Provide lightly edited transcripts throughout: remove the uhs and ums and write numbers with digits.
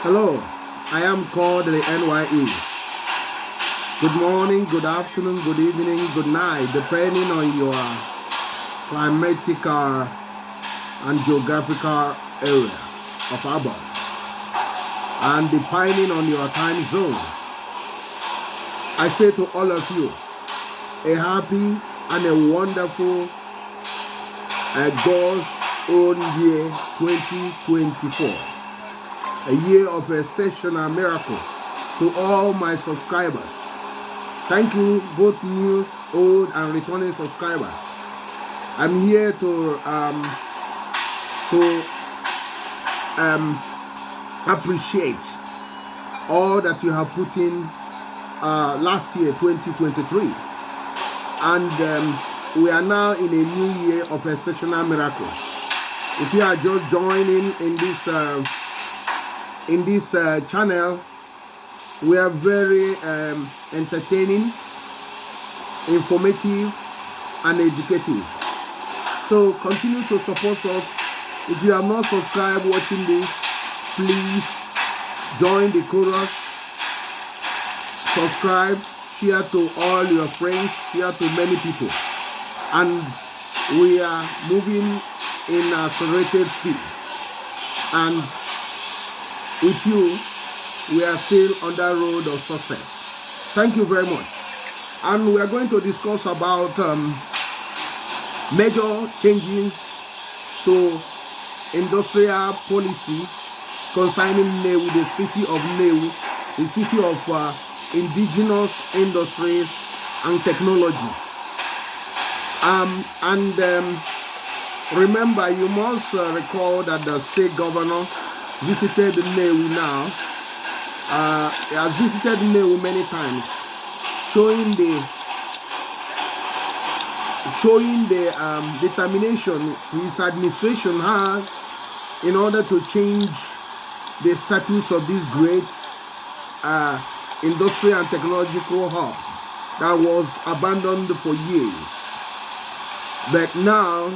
Hello, I am Kodili-nye. Good morning, good afternoon, good evening, good night, depending on your climatic and geographical area of Abba, and depending on your time zone. I say to all of you, a happy and a wonderful God's own year 2024. A year of exceptional miracle to all my subscribers. Thank you, both new, old, and returning subscribers. I'm here to appreciate all that you have put in last year, 2023, and we are now in a new year of exceptional miracle. If you are just joining in this channel, we are very entertaining, informative, and educative. So continue to support us. If you have not subscribed watching this, please join the chorus, subscribe, share to all your friends, share to many people. And we are moving in accelerated speed. And with you, we are still on the road of success. Thank you very much. And we are going to discuss about major changes to industrial policy concerning Nnewi, the city of Nnewi, the city of indigenous industries and technology. Remember, you must recall that the state governor visited Nnewi now. He has visited Nnewi many times, showing the determination his administration has in order to change the status of this great industrial and technological hub that was abandoned for years. But now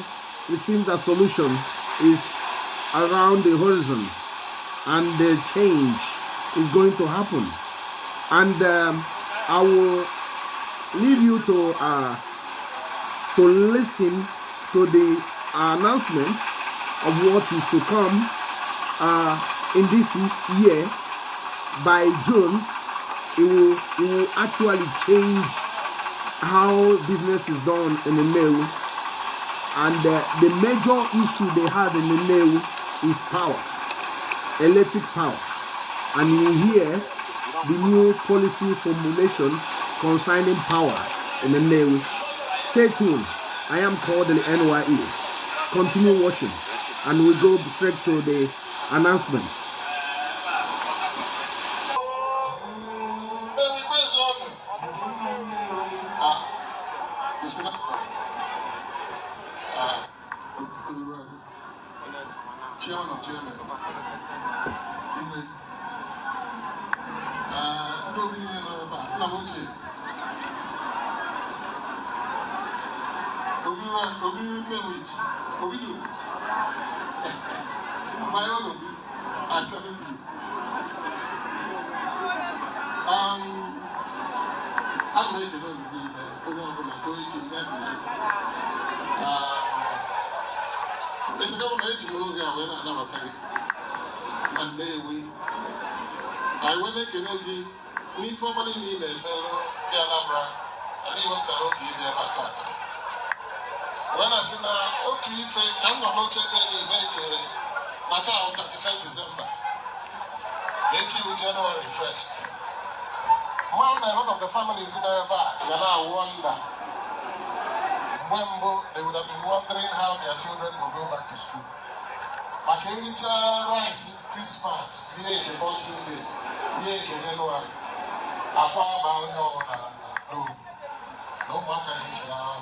it seems the solution is around the horizon, and the change is going to happen. And I will leave you to listen to the announcement of what is to come in this year. By June, it will actually change how business is done in the Nnewi. And the major issue they have in the Nnewi is power, electric power. And you hear the new policy formulation concerning power in the Nnewi. Stay tuned. I am Kodili-nye. Continue watching, and we go straight to the announcement. When I said, okay, you say, I'm not going to Macau 31st December, 18 January 1st. Mom, a lot of the families in there, they now wonder when they would have been wondering how their children will go back to school. Makengicha rice, Christmas, here is the Boxing Day, here is January. After about no. No matter now,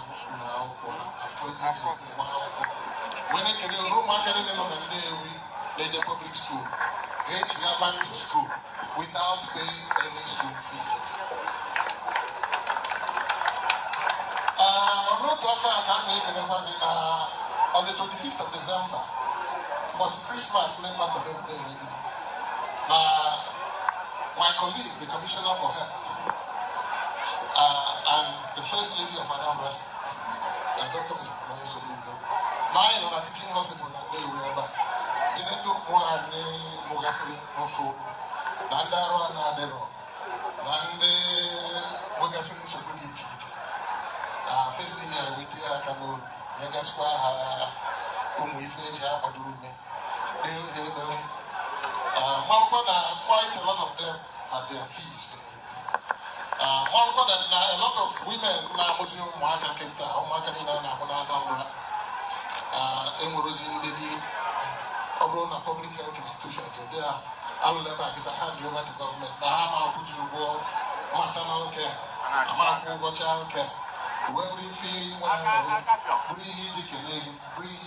after when I can no matter in the public school, they go back to school without paying any school fees. I'm not talking about on the 25th of December, was Christmas, member of the colleague, the Commissioner for Health, and the First Lady of Anambra State, Dr. Nnewi City, mine on a teaching hospital that they were back. Geneto Moane Mogasi Mofo, Dandaro and Adero, Nande Mogasi Musogudi, First Lady with Kano, Megasqua, Umuifeja, Adurume, Malcona, quite a lot of them had their fees paid. Malcona, a lot of women, Muslim, Maka Kenta, Makanina, Namuna, Emurozin, Obrona public health institutions. So they are all level get a hand over to government. Now I'm put you go maternal care, I'm go child care. Where we feel breathe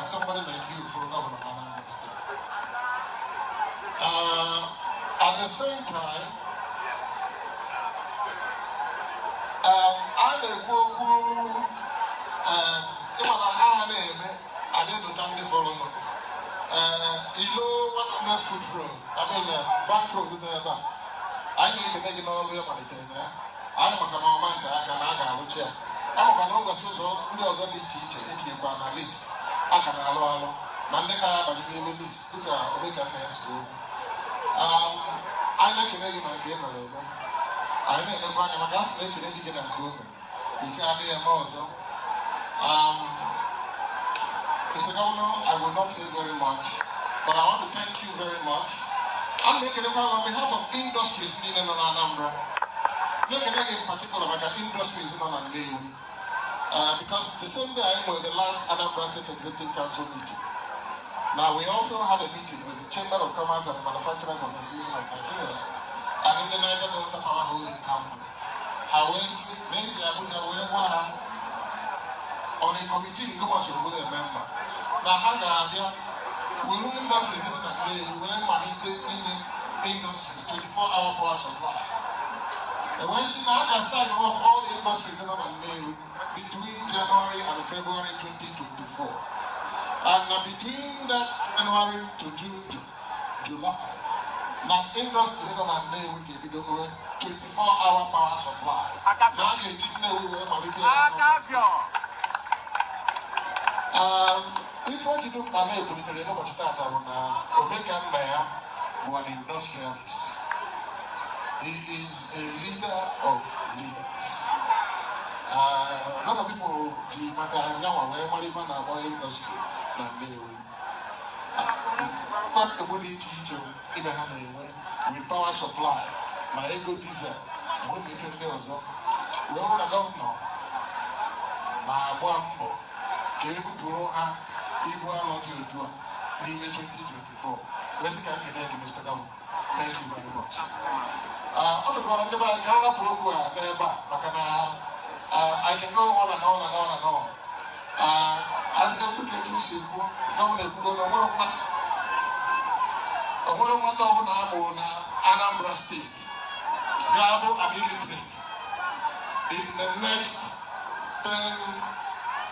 somebody like you for government Anambra State. At the same time, I didn't know the following. One foot road. I mean, bank road there. I need to make it all the way. I'm a command, I can add a chair. I'm a longer so, only teacher, at least. I can allow Mandeka, but you will list. Look at Omega school. I like to make my game alone. I mean, I'm going to ask making any game cool. You can't be a more. Mr. Governor, I will not say very much, but I want to thank you very much. I'm making a call on behalf of industries in Anambra. Making in particular about industries in Nnewi. Because the same day I was the last Anambra State Executive Council meeting. Now we also had a meeting with the Chamber of Commerce and Manufacturers Association of Nigeria and in the Niger Delta Power Holding Company. However, on a committee, you must be a member. Now, we know industries in Nnewi, we will manage industries, 24-hour power supply. And when I signed up all the industries in Nnewi between January and February 2024. And between that January to July, now industries in Nnewi can be 24-hour power supply. Now, we will manage if what you do, I know what you start on Omeka Mayor, who an industrialist. He is a leader of leaders. A lot of people, the Macarena, where Marivan are industry, Nnewi. What the body teacher, even with power supply, my ego diesel, when we feel there, we all the governor, my Bambo. Igbo audio to Nnewi 2024. Let's get Mr. Governor. Thank you very much. On the ground, I can go on and on and on and on. As I look at you, Governor, Anambra State, Gabo and illiterate in the next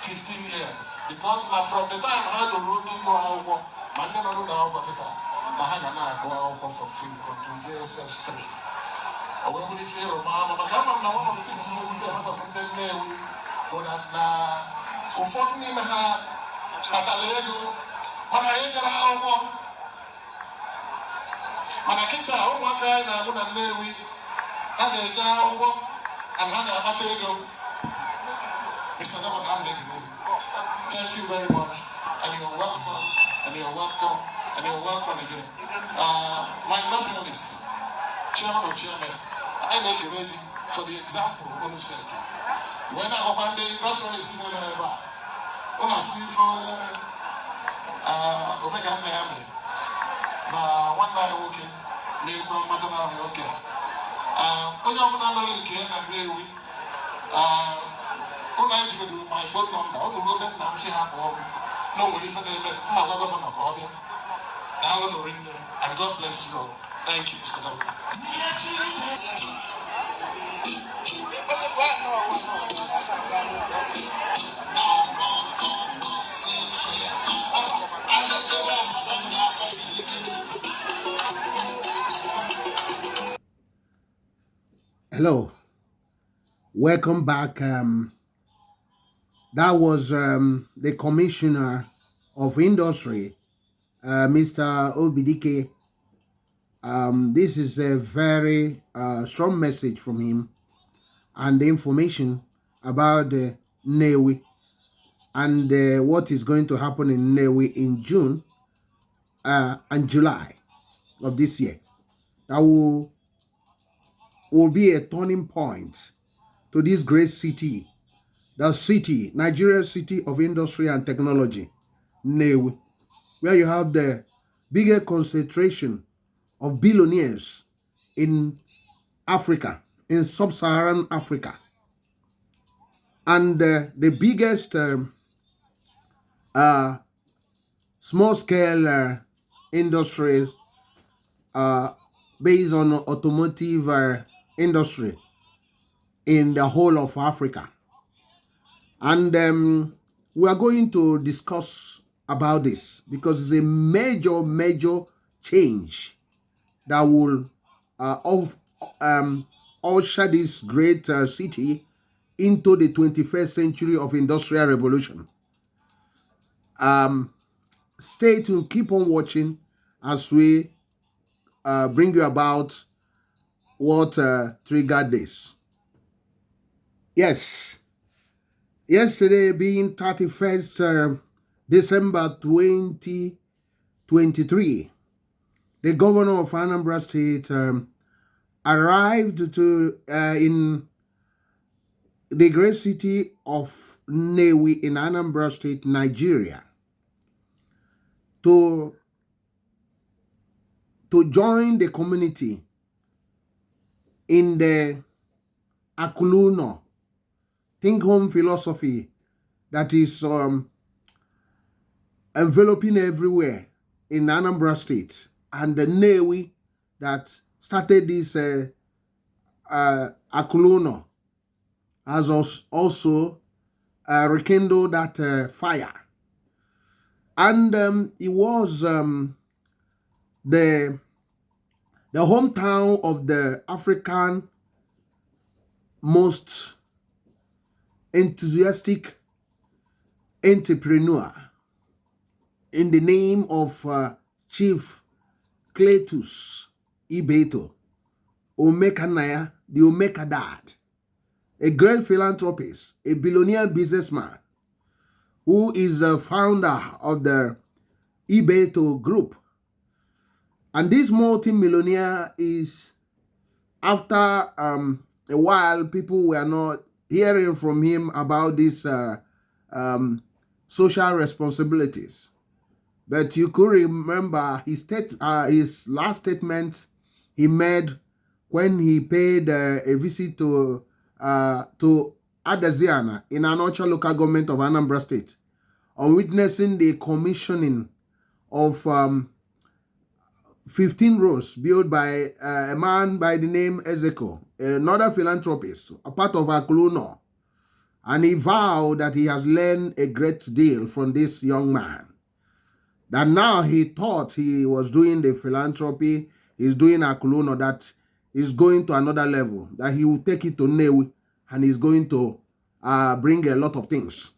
15 years. Because from the time I had to go out, I never know how to get out. I go out for free until JSS 3. I will be fair, Mama, but I'm not one of the things you will get out of the Nnewi. But I'm unfortunately, I had a little, but I ain't around one. And I can't tell what kind of Nnewi. I get down and hang a potato. Mr. Governor, I'm making it. Thank you very much, and you're welcome, and you're welcome, and you're welcome again. My nationalist, chairman or chairman, I make you ready for the example on the set. When I opened the nationalist in the when I still for Omega Nnewi, one night okay, me from maternal health care. When I'm not looking at Nnewi, my phone number, all the road and I'm saying, no, we live in my government of Obia. Now, and God bless you all. Thank you, Mr. Governor. Hello, welcome back. That was the Commissioner of Industry, Mr. Obidike. This is a very strong message from him and the information about the Nnewi and what is going to happen in Nnewi in June and July of this year. That will be a turning point to this great city, the city, Nigeria City of Industry and Technology, Nnewi, where you have the biggest concentration of billionaires in Africa, in sub-Saharan Africa, and the biggest uh, small-scale industries based on automotive industry in the whole of Africa. And we are going to discuss about this because it's a major change that will usher this great city into the 21st century of industrial revolution. Stay tuned, keep on watching as we bring you about what triggered this. Yes, yesterday being 31st December 2023, the governor of Anambra State arrived to in the great city of Nnewi in Anambra State, Nigeria, to join the community in the Akuluno think home philosophy that is enveloping everywhere in Anambra State, and the Nnewi that started this Akuluno has also rekindled that fire. And it was the hometown of the African most enthusiastic entrepreneur in the name of Chief Cletusibeto Innoson, the Omeka Dad, a great philanthropist, a billionaire businessman who is the founder of the Ibeto Group. And this multi-millionaire is, after a while, people were not hearing from him about these social responsibilities. But you could remember his last statement he made when he paid a visit to Adaziana in Anocha local government of Anambra State, on witnessing the commissioning of 15 roads built by a man by the name Ezeko, another philanthropist, a part of Akuluno. And he vowed that he has learned a great deal from this young man. That now he thought he was doing the philanthropy, he's doing Akuluno, that is going to another level, that he will take it to Nnewi and he's going to bring a lot of things.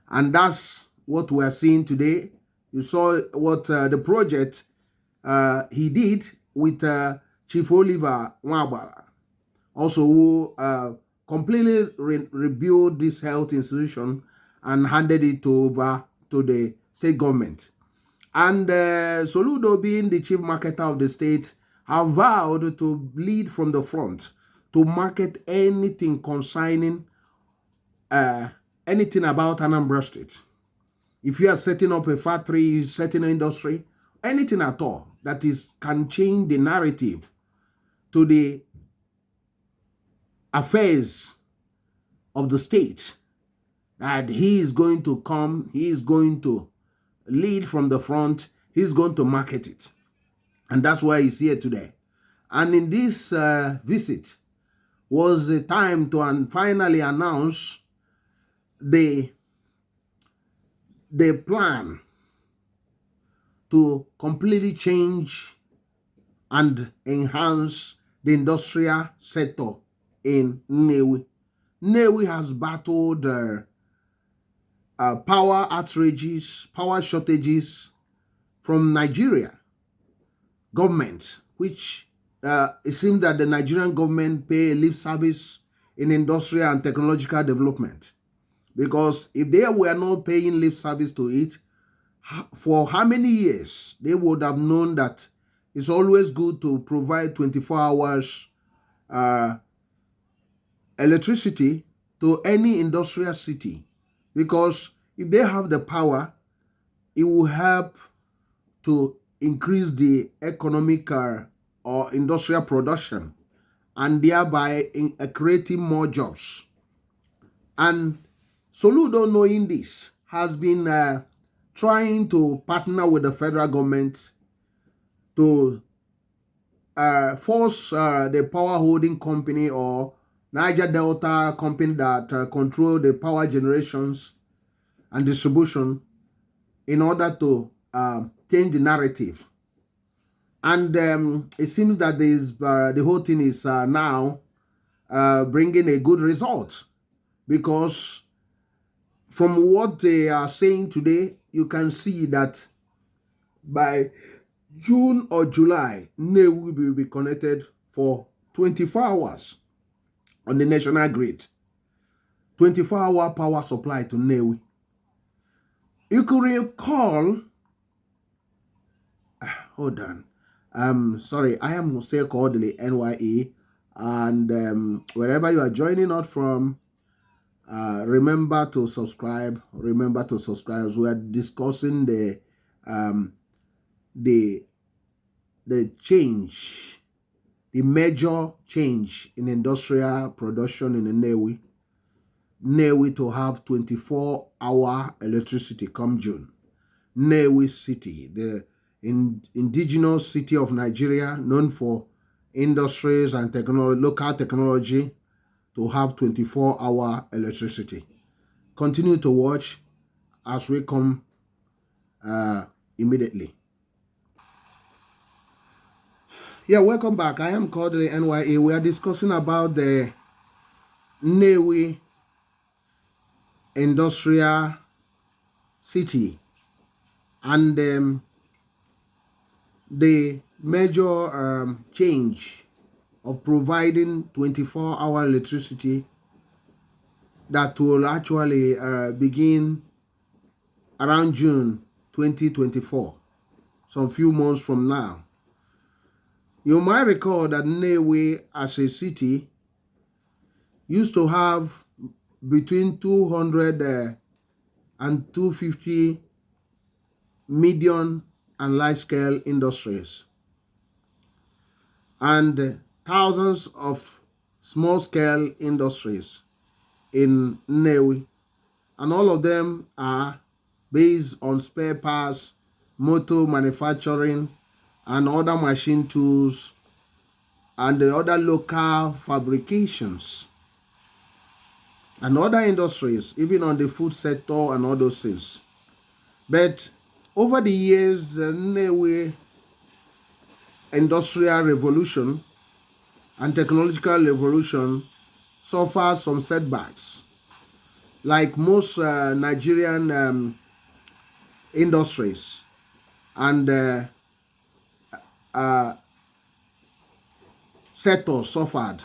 And that's what we are seeing today. You saw what the project he did with Chief Oliver Nwabara, also who completely rebuilt this health institution and handed it over to the state government. And Soludo, being the chief marketer of the state, have vowed to lead from the front to market anything concerning anything about Anambra State. If you are setting up a factory, setting an industry, anything at all that can change the narrative to the affairs of the state, that he is going to come, he is going to lead from the front, he's going to market it. And that's why he's here today. And in this visit was the time to finally announce the plan to completely change and enhance the industrial sector in Nnewi. Nnewi has battled power outrages, power shortages from Nigeria government, which it seems that the Nigerian government pay lip service in industrial and technological development. Because if they were not paying lip service to it, for how many years they would have known that it's always good to provide 24 hours electricity to any industrial city. Because if they have the power, it will help to increase the economic or industrial production and thereby creating more jobs. And Soludo, knowing this, has been trying to partner with the federal government to force the power holding company or Niger Delta company that control the power generations and distribution in order to change the narrative. And it seems that the whole thing is now bringing a good result, because from what they are saying today, you can see that by June or July, Nnewi will be connected for 24 hours on the national grid. 24-hour power supply to Nnewi. You could recall, hold on, sorry, I am still Kodili-nye, and wherever you are joining us from, remember to subscribe. Remember to subscribe. We are discussing the change, the major change in industrial production in Nnewi. Nnewi to have 24-hour electricity come June. Nnewi City, the indigenous city of Nigeria, known for industries and local technology, to have 24-hour electricity. Continue to watch as we come immediately. Yeah, welcome back. I am Kodili-nye. We are discussing about the Nnewi industrial city and the major change of providing 24-hour electricity that will actually begin around June 2024, some few months from now. You might recall that Nnewi as a city used to have between 200 and 250 medium and large-scale industries, and thousands of small-scale industries in Nnewi, and all of them are based on spare parts, motor manufacturing, and other machine tools, and the other local fabrications, and other industries, even on the food sector and all those things. But over the years, the Nnewi industrial revolution and technological revolution suffered some setbacks. Like most Nigerian industries and sectors suffered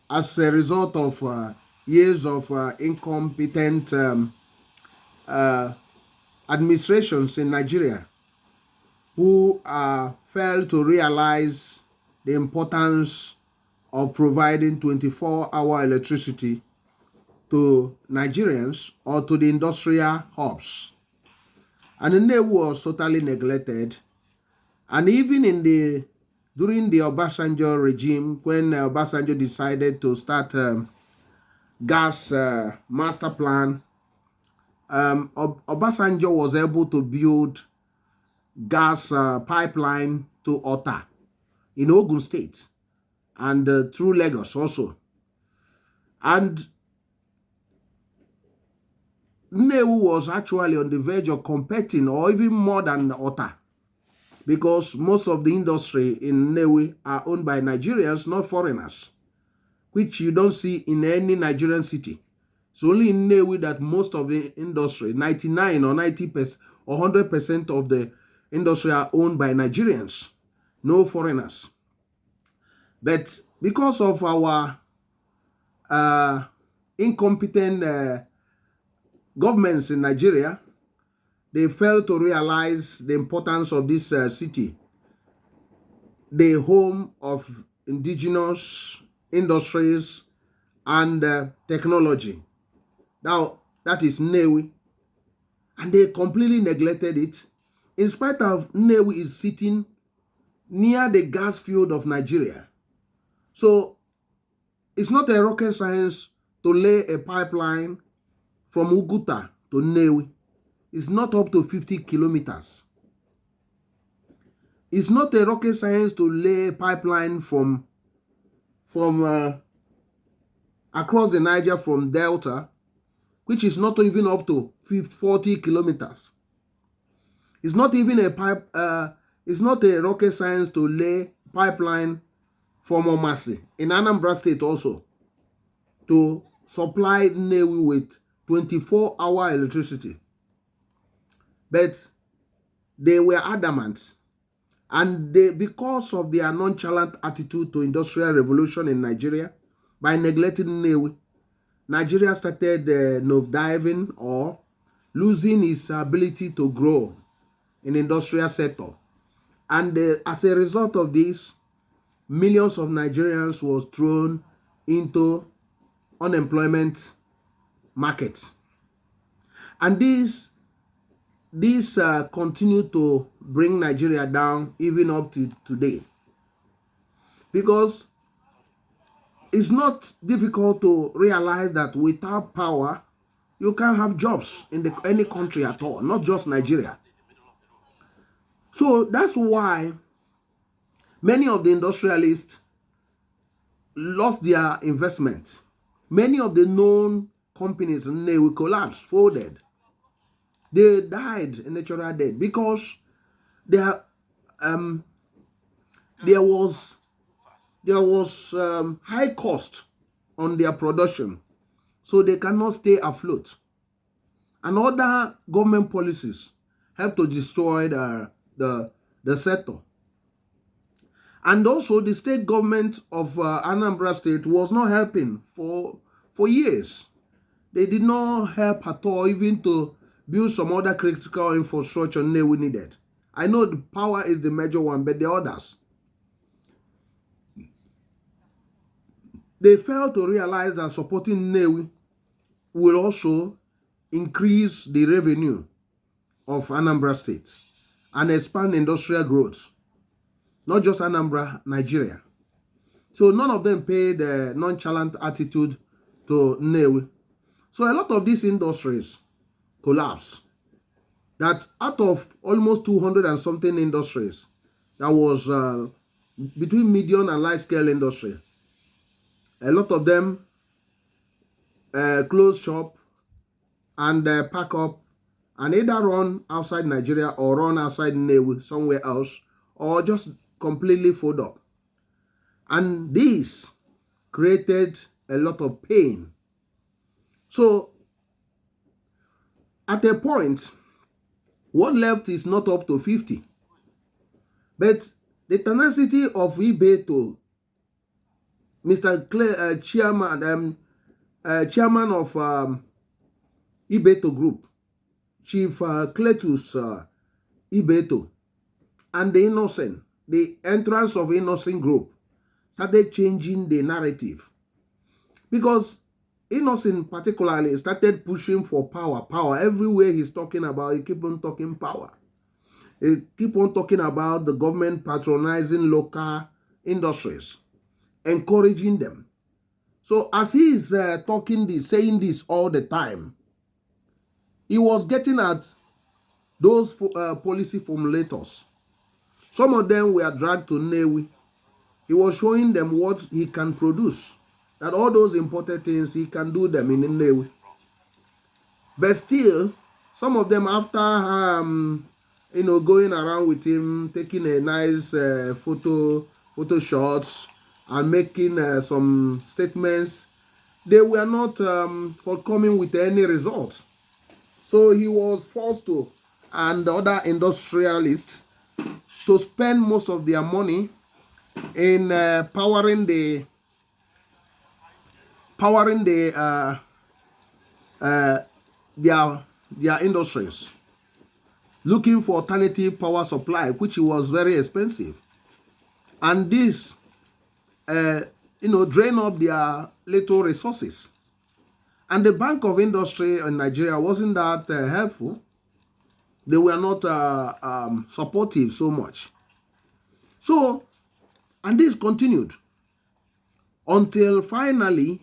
as a result of years of incompetent administrations in Nigeria, who failed to realize the importance of providing 24-hour electricity to Nigerians or to the industrial hubs. And Nnewi was totally neglected. And even during the Obasanjo regime, when Obasanjo decided to start gas master plan, Obasanjo was able to build gas pipeline to Ota in Ogun State and through Lagos also. And Nnewi was actually on the verge of competing, or even more than Ota, because most of the industry in Nnewi are owned by Nigerians, not foreigners, which you don't see in any Nigerian city. It's only in Nnewi that most of the industry, 99 or 90% or 100% of the industry are owned by Nigerians, no foreigners. But because of our incompetent governments in Nigeria, they failed to realize the importance of this city, the home of indigenous industries and technology. Now, that is Nnewi. And they completely neglected it. In spite of Nnewi is sitting near the gas field of Nigeria. So it's not a rocket science to lay a pipeline from Uguta to Nnewi. It's not up to 50 kilometers. It's not a rocket science to lay a pipeline from across the Niger from Delta, which is not even up to 40 kilometers. It's not even it's not a rocket science to lay pipeline from Omasi in Anambra State also to supply Nnewi with 24-hour electricity. But they were adamant, and because of their nonchalant attitude to industrial revolution in Nigeria, by neglecting Nnewi, Nigeria started nosediving or losing its ability to grow in industrial sector. And as a result of this, millions of Nigerians was thrown into unemployment market. And this continue to bring Nigeria down even up to today. Because it's not difficult to realize that without power, you can't have jobs in any country at all, not just Nigeria. So that's why many of the industrialists lost their investment. Many of the known companies in Nnewi collapsed, folded. They died a natural death because there was high cost on their production, so they cannot stay afloat. And other government policies help to destroy the sector. And also the state government of Anambra State was not helping for years. They did not help at all, even to build some other critical infrastructure Nnewi needed. I know the power is the major one, but the others, they failed to realize that supporting Nnewi will also increase the revenue of Anambra State and expand industrial growth, not just Anambra, Nigeria. So none of them paid a nonchalant attitude to Nnewi. So a lot of these industries collapsed. That out of almost 200 and something industries, that was between medium and large scale industry, a lot of them close shop and pack up and either run outside Nigeria or run outside Nnewi somewhere else, or just completely fold up. And this created a lot of pain. So at a point, what left is not up to 50. But the tenacity of Ibeto, Mr. Chairman of Ibeto Group, Chief Cletusibeto and the Innocent, the entrance of Innocent Group, started changing the narrative. Because Innocent particularly started pushing for power. Power. Everywhere he's talking about, he keep on talking power. He keep on talking about the government patronizing local industries, encouraging them. So as he is saying this all the time, he was getting at those policy formulators. Some of them were dragged to Nnewi. He was showing them what he can produce, that all those important things, he can do them in Nnewi. But still, some of them, after going around with him, taking a nice photo shots, and making some statements. They were not forthcoming with any results. So he was forced to, and the other industrialists, to spend most of their money in powering their industries, looking for alternative power supply, which was very expensive, and this drain up their little resources. And the Bank of Industry in Nigeria wasn't that helpful. They were not supportive so much. So, and this continued until finally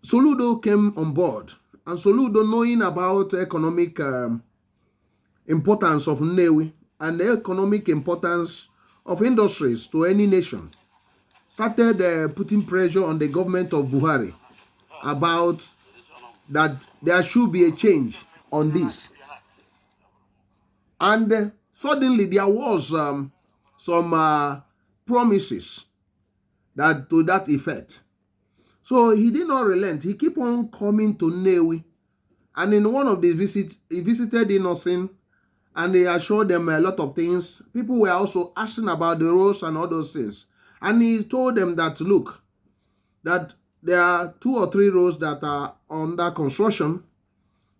Soludo came on board. And Soludo, knowing about economic importance of Nnewi and the economic importance of industries to any nation, started putting pressure on the government of Buhari about that there should be a change on this. And suddenly there was some promises to that effect. So he did not relent. He kept on coming to Nnewi. And in one of the visits, he visited Innoson, and he assured them a lot of things. People were also asking about the roads and all those things. And he told them that, look, that there are 2 or 3 roads that are under construction,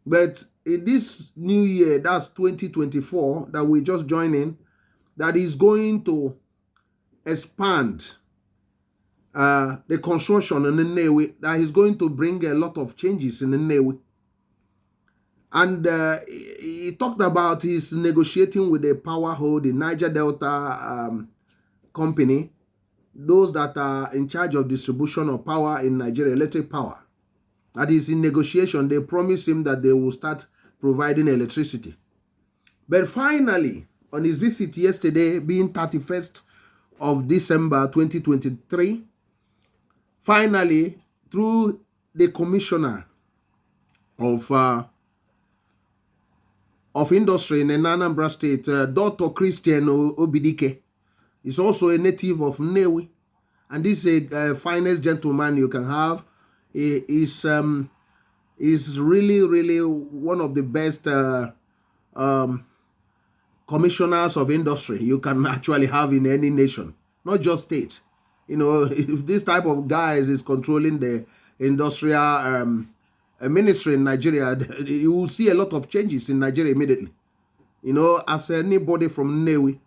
but in this new year, that's 2024, that we just joined in, that is going to expand the construction in Nnewi, that is going to bring a lot of changes in Nnewi. And he talked about his negotiating with the power hold, the Niger Delta company, those that are in charge of distribution of power in Nigeria, electric power. That is in negotiation. They promised him that they will start providing electricity. But finally, on his visit yesterday, being 31st of December 2023, finally, through the commissioner of industry in Anambra State, Dr. Christian Obidike, is also a native of Nnewi, and this is a finest gentleman you can have. He is really, really one of the best commissioners of industry you can actually have in any nation, not just state. If this type of guys is controlling the industrial ministry in Nigeria, you will see a lot of changes in Nigeria immediately. As anybody from Nnewi,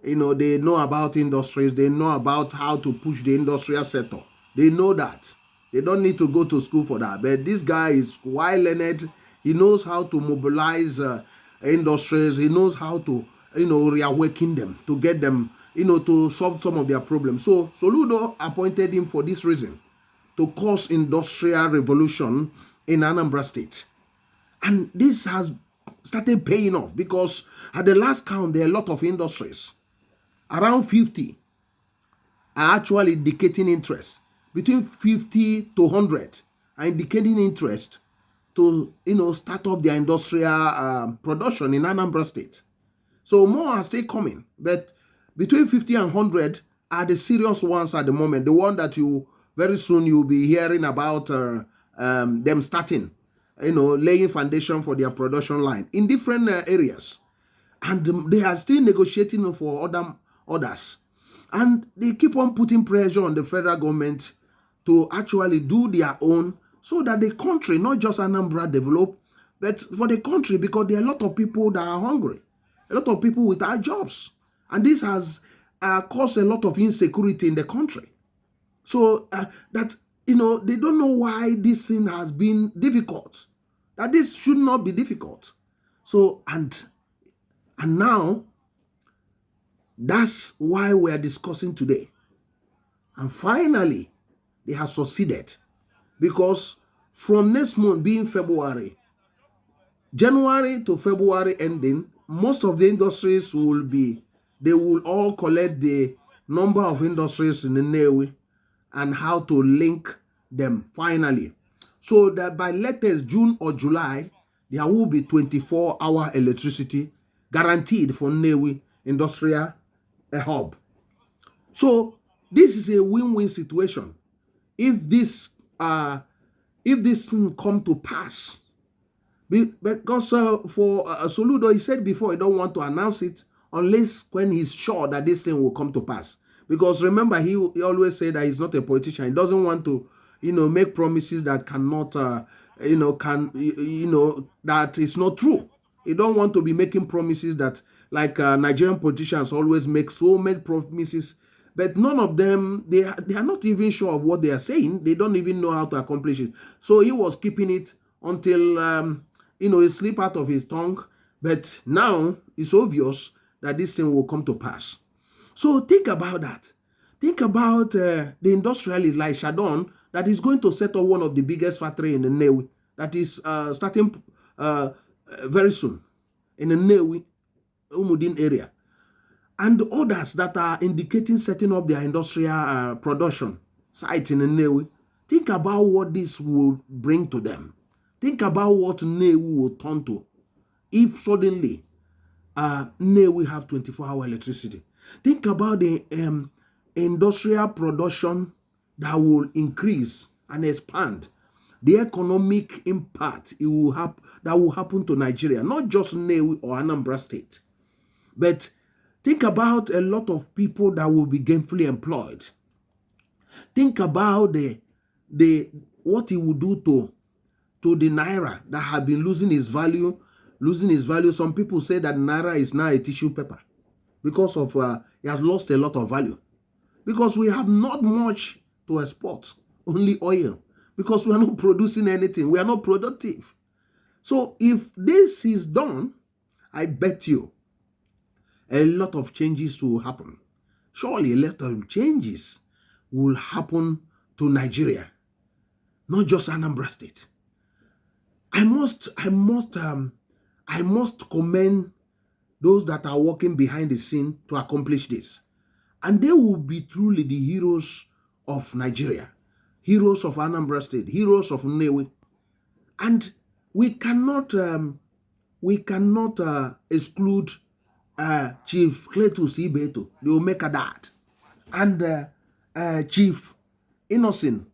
they know about industries. They know about how to push the industrial sector. They know that. They don't need to go to school for that. But this guy is well learned. He knows how to mobilize industries. He knows how to, reawaken them, to get them, to solve some of their problems. So Soludo appointed him for this reason, to cause industrial revolution in Anambra State. And this has started paying off, because at the last count, there are a lot of industries. Around 50 are actually indicating interest. Between 50 to 100 are indicating interest to, start up their industrial production in Anambra State. So more are still coming, but between 50 and 100 are the serious ones at the moment. The one that you very soon you'll be hearing about them starting, laying foundation for their production line in different areas. And they are still negotiating for others. And they keep on putting pressure on the federal government to actually do their own, so that the country, not just Anambra, develop, but for the country, because there are a lot of people that are hungry, a lot of people without jobs. And this has caused a lot of insecurity in the country. So that, they don't know why this thing has been difficult, that this should not be difficult. So, and now, that's why we are discussing today. And finally, they have succeeded, because from next month being February, January to February ending, most of the industries they will all collect the number of industries in the Nnewi and how to link them finally. So that by latest June or July, there will be 24-hour electricity guaranteed for Nnewi Industrial Hub. So this is a win-win situation. If this thing come to pass, because for Soludo, he said before he don't want to announce it unless when he's sure that this thing will come to pass. Because remember, he always said that he's not a politician. He doesn't want to, make promises that cannot, that is not true. He don't want to be making promises that, like Nigerian politicians always make so many promises, but none of them, they are not even sure of what they are saying. They don't even know how to accomplish it. So he was keeping it until, it slipped out of his tongue. But now it's obvious that this thing will come to pass. So think about that. Think about the industrialist like Shadon that is going to set up one of the biggest factory in the Nnewi that is starting very soon in the Nnewi Umudin area. And others that are indicating setting up their industrial production site in the Nnewi. Think about what this will bring to them. Think about what Nnewi will turn to if suddenly Nnewi have 24-hour electricity. Think about the industrial production that will increase and expand. The economic impact that will happen to Nigeria, not just Nnewi or Anambra State. But think about a lot of people that will be gainfully employed. Think about what it will do to the Naira that have been losing its value. Some people say that Naira is now a tissue paper because of it has lost a lot of value. Because we have not much to export, only oil. Because we are not producing anything. We are not productive. So if this is done, I bet you a lot of changes will happen. Surely a lot of changes will happen to Nigeria, not just Anambra State. I must commend those that are working behind the scene to accomplish this. And they will be truly the heroes of Nigeria, heroes of Anambra State, heroes of Nnewi. And we cannot exclude Chief Cletusibeto, the Omeka Dad, and Chief Innoson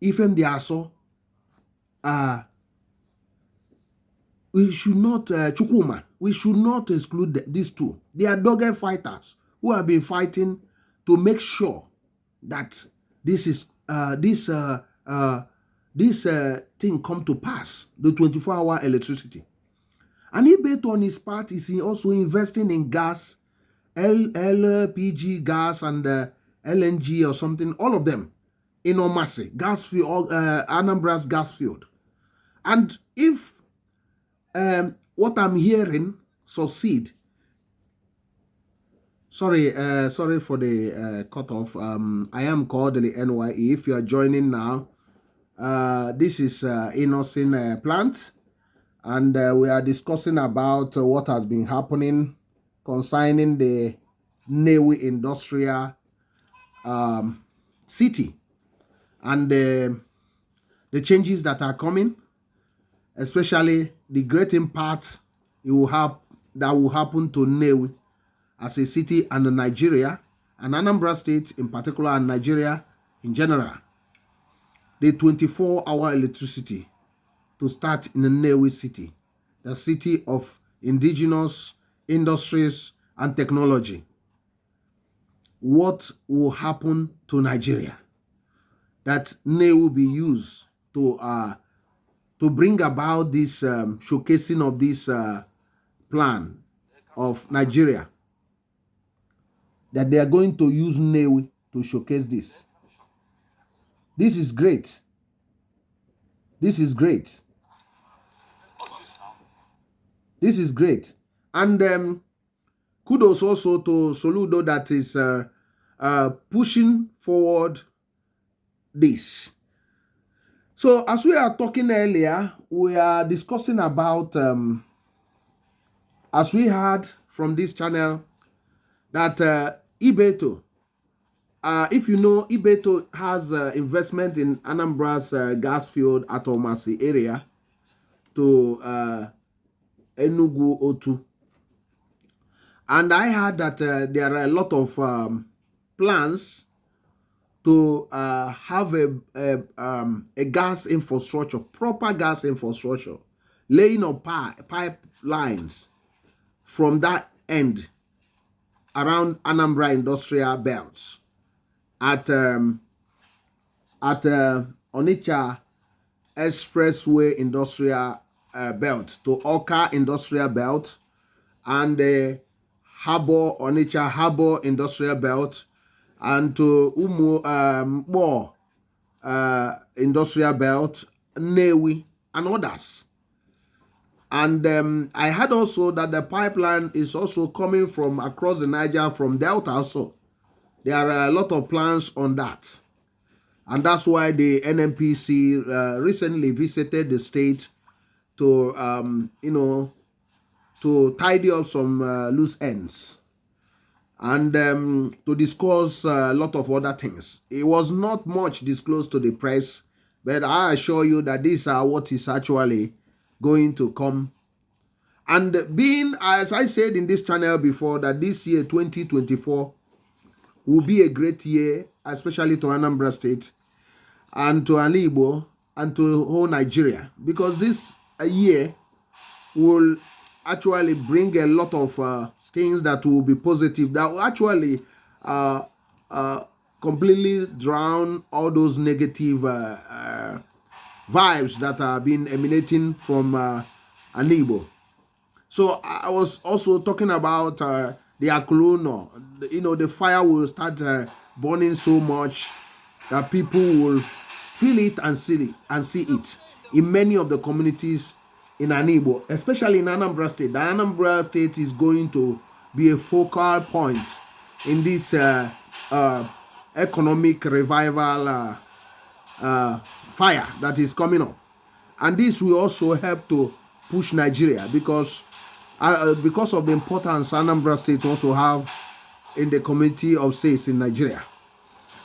Tinubu. We should not, Chukuma, we should not exclude these two. They are dogged fighters who have been fighting to make sure that this thing come to pass, the 24-hour electricity. And Ibeto on his part is also investing in gas, LPG gas and LNG or something, all of them in Omasi, gas field, Anambra's gas field. And if what I'm hearing succeed, sorry for the cutoff. I am Kodili-nye. If you are joining now, this is Innoson plant, and we are discussing about what has been happening concerning the Nnewi Industrial City and the changes that are coming, especially the great impact that will happen to Nnewi as a city and Nigeria, and Anambra State in particular, and Nigeria in general. The 24-hour electricity to start in the Nnewi City, the city of indigenous industries and technology. What will happen to Nigeria? That Nnewi will be used to bring about this showcasing of this plan of Nigeria. That they are going to use Nnewi to showcase this. This is great. This is great. This is great. And kudos also to Soludo that is pushing forward this. So as we are talking earlier, we are discussing about, as we heard from this channel, that Ibeto, if you know, Ibeto has investment in Anambra's gas field at Omasi area. to Enugu O2. And I heard that there are a lot of plans to have a gas infrastructure, proper gas infrastructure, laying of pipelines from that end around Anambra industrial belts at Onitsha Expressway industrial belt to Oka industrial belt and the Onitsha Harbor industrial belt and to Bo industrial belt, Nnewi, and others. And I heard also that the pipeline is also coming from across the Niger from Delta also. There are a lot of plans on that. And that's why the NNPC recently visited the state to, to tidy up some loose ends and to discuss a lot of other things. It was not much disclosed to the press, but I assure you that these are what is actually going to come. And being, as I said in this channel before, that this year, 2024, will be a great year, especially to Anambra State and to Alibo and to whole Nigeria, because this year will actually bring a lot of things that will be positive, that will actually completely drown all those negative vibes that are being emanating from Alibo. So I was also talking about the Akuluno. The fire will start burning so much that people will feel it and see it in many of the communities in Anibo, especially in Anambra State. The Anambra State is going to be a focal point in this economic revival fire that is coming up. And this will also help to push Nigeria because of the importance Anambra State also have in the community of states in Nigeria.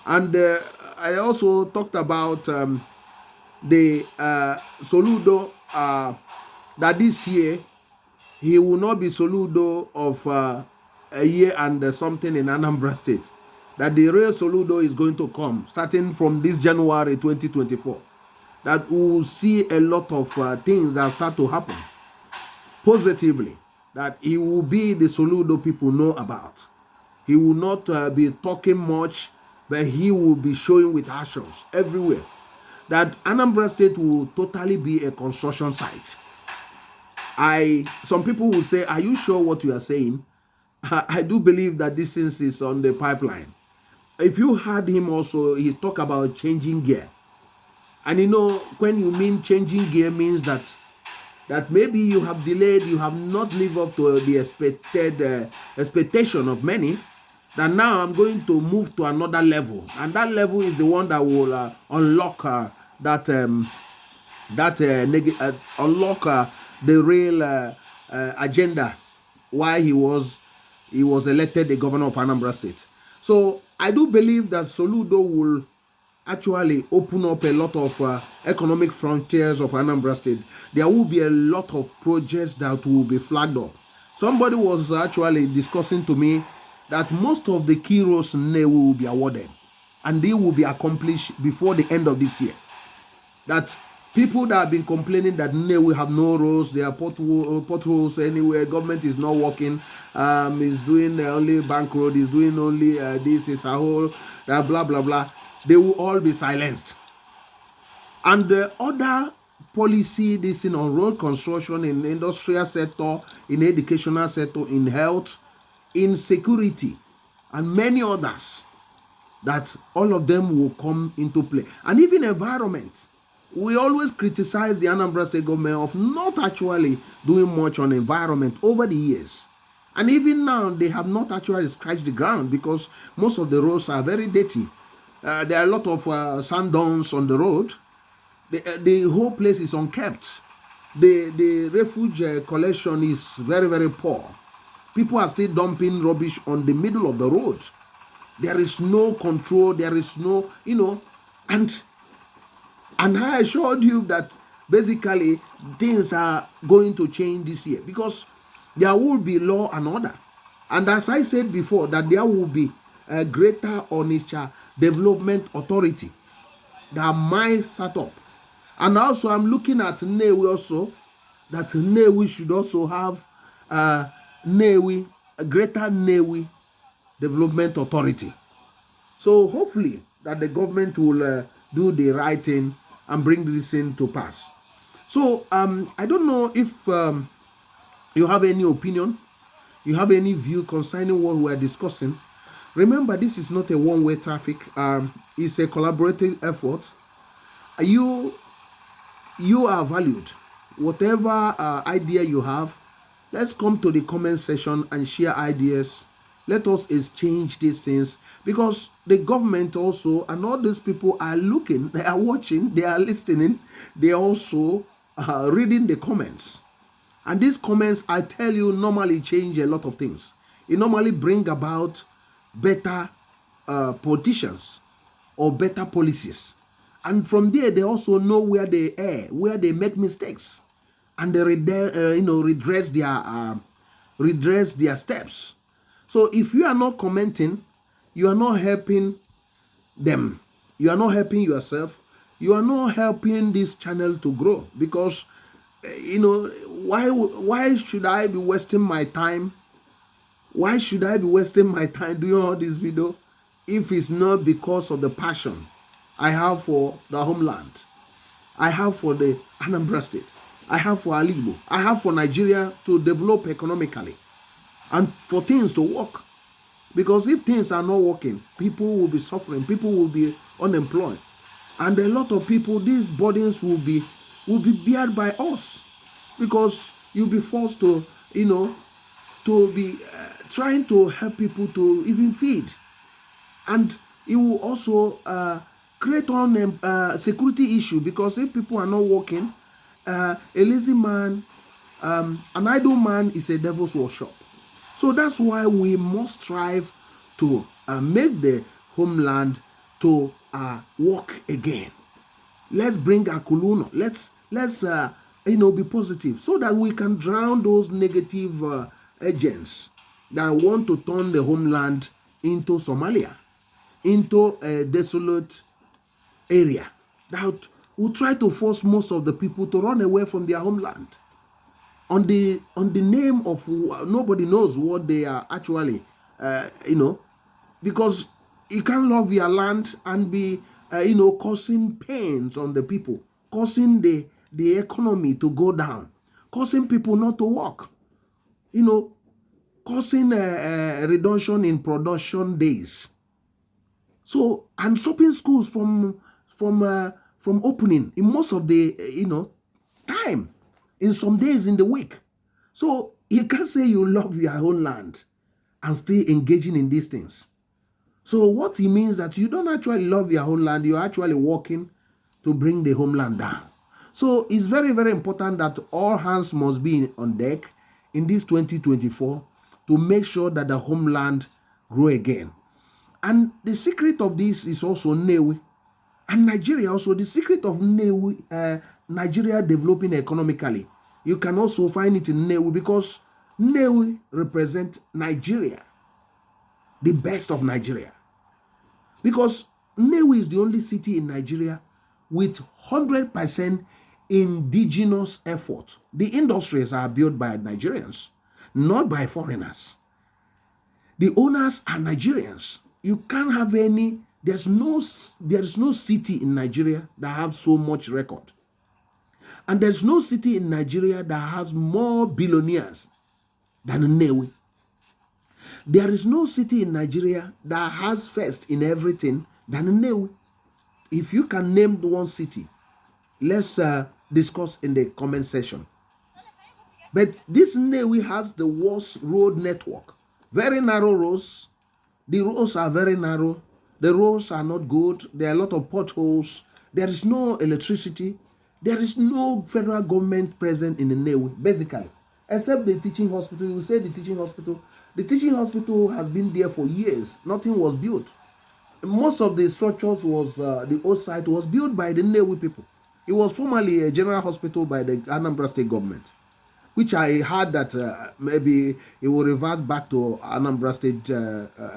And I also talked about the Soludo, that this year he will not be Soludo of a year and something in Anambra State. That the real Soludo is going to come starting from this January 2024. That we will see a lot of things that start to happen positively. That he will be the Soludo people know about. He will not be talking much, but he will be showing with actions everywhere. That Anambra State will totally be a construction site. Some people will say, are you sure what you are saying? I do believe that this is on the pipeline. If you heard him also, he talk about changing gear. And when you mean changing gear means that maybe you have delayed, you have not lived up to the expectation of many, that now I'm going to move to another level. And that level is the one that will unlock unlock the real agenda why he was elected the governor of Anambra State. So I do believe that Soludo will actually open up a lot of economic frontiers of Anambra State. There will be a lot of projects that will be flagged up. Somebody was actually discussing to me that most of the key roads in Nnewi will be awarded and they will be accomplished before the end of this year. That people that have been complaining that Nnewi have no roads, there are potholes anywhere, government is not working, is doing only bank road, is doing only this, is a whole, blah, blah, blah. They will all be silenced. And the other policy, this in on road construction, in the industrial sector, in educational sector, in health, in security, and many others, that all of them will come into play. And even environment. We always criticize the Anambra State government of not actually doing much on environment over the years. And even now, they have not actually scratched the ground because most of the roads are very dirty. There are a lot of sand dunes on the road. The whole place is unkept. The refuge collection is very, very poor. People are still dumping rubbish on the middle of the road. There is no control. There is no, and I assured you that basically things are going to change this year because there will be law and order. And as I said before, that there will be a greater Onitsha Development Authority that might start up. And also I'm looking at Nnewi also, that Nnewi should also have Nnewi, a greater Nnewi Development Authority. So hopefully that the government will do the right thing and bring this thing to pass. So I don't know if you have any opinion, you have any view concerning what we are discussing. Remember, this is not a one-way traffic. It's a collaborative effort. You are valued. Whatever idea you have, let's come to the comment section and share ideas. Let us exchange these things, because the government also and all these people are looking, they are watching, they are listening, they are also reading the comments. And these comments, I tell you, normally change a lot of things. It normally bring about better politicians or better policies. And from there, they also know where they err, where they make mistakes, and they redress their steps. So if you are not commenting, you are not helping them. You are not helping yourself. You are not helping this channel to grow, because why should I be wasting my time? Why should I be wasting my time doing all this video if it's not because of the passion I have for the homeland, I have for the Anambra State, I have for Alibo, I have for Nigeria to develop economically and for things to work? Because if things are not working, people will be suffering, people will be unemployed, and a lot of people, these burdens will be bared by us, because you'll be forced to be trying to help people to even feed, and it will also create on security issue, because if people are not working, a lazy man, an idle man is a devil's workshop. So that's why we must strive to make the homeland to work again. Let's bring Akuluno. Let's be positive, so that we can drown those negative agents that want to turn the homeland into Somalia, into a desolate area that will try to force most of the people to run away from their homeland on the name of nobody knows what they are actually, because you can't love your land and be causing pains on the people, causing the economy to go down, causing people not to work, causing a reduction in production days. So, and stopping schools from opening in most of the time, in some days in the week. So you can't say you love your own land and still engaging in these things. So what it means that you don't actually love your own land, you're actually working to bring the homeland down. So it's very, very important that all hands must be on deck in this 2024 to make sure that the homeland grow again. And the secret of this is also Nnewi and Nigeria. Also, the secret of Nnewi, Nigeria developing economically, you can also find it in Nnewi, because Nnewi represents Nigeria, the best of Nigeria. Because Nnewi is the only city in Nigeria with 100% indigenous effort. The industries are built by Nigerians, not by foreigners. The owners are Nigerians. You can't have any, there is no city in Nigeria that has so much record. And there's no city in Nigeria that has more billionaires than Nnewi. There is no city in Nigeria that has first in everything than Nnewi. If you can name one city, let's discuss in the comment section. But this Nnewi has the worst road network. Very narrow roads. The roads are very narrow. The roads are not good. There are a lot of potholes. There is no electricity. There is no federal government present in Nnewi, basically, except the teaching hospital. You say the teaching hospital. The teaching hospital has been there for years. Nothing was built. Most of the structures was, the old site was built by the Nnewi people. It was formerly a general hospital by the Anambra State government, which I heard that maybe it will revert back to Anambra State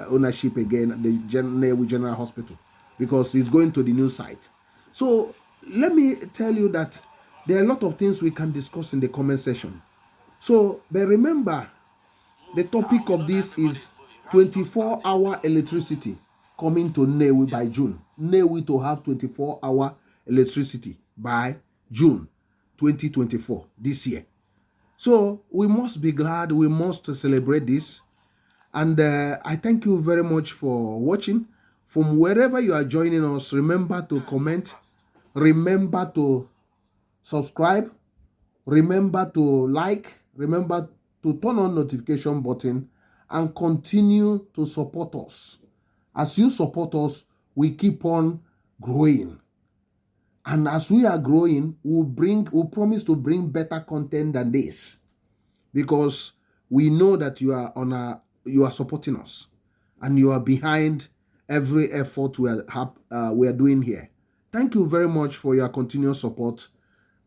ownership again, the Nnewi General Hospital, because it's going to the new site. So let me tell you that there are a lot of things we can discuss in the comment section. So, but remember, the topic of this is 24-hour electricity coming to Nnewi by June. Nnewi to have 24-hour electricity by June 2024, this year. So we must be glad, we must celebrate this. And I thank you very much for watching. From wherever you are joining us, remember to comment, remember to subscribe, remember to like, remember to turn on notification button, and continue to support us. As you support us, we keep on growing. And as we are growing, we'll promise to bring better content than this, because we know that you are supporting us and you are behind every effort we are doing here. Thank you very much for your continuous support,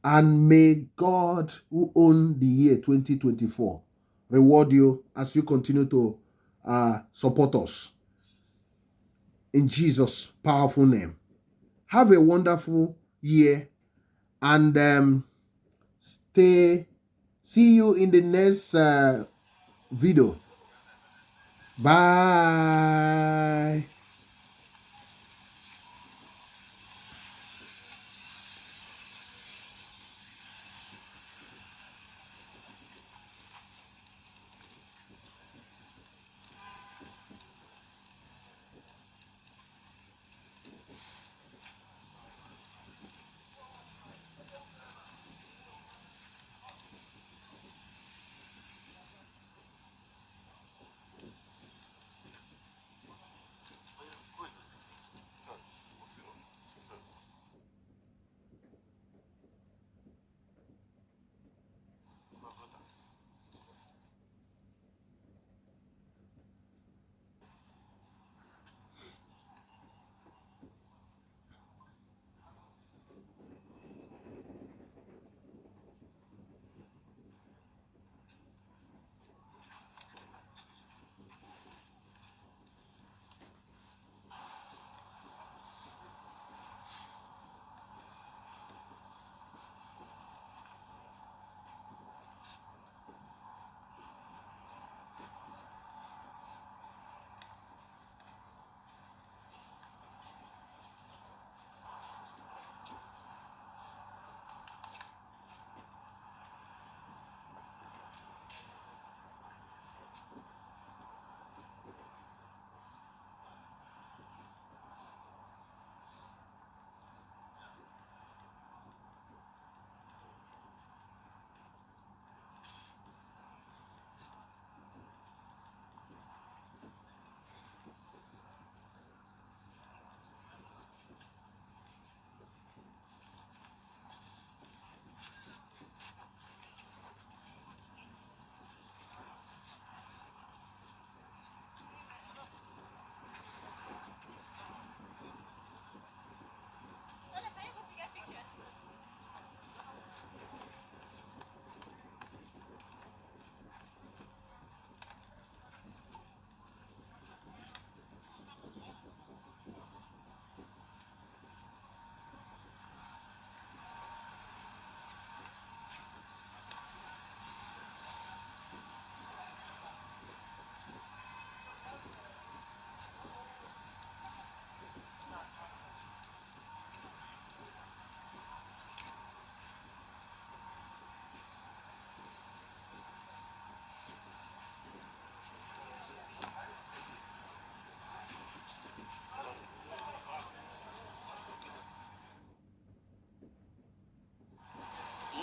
and may God, who owns the year 2024, reward you as you continue to support us. In Jesus' powerful name. Have a wonderful year, and see you in the next video. Bye.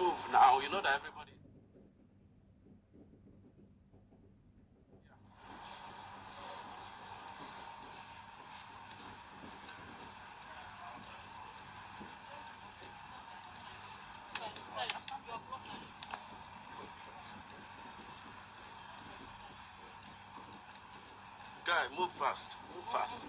Move now, you know that everybody. Guy, move fast, move fast.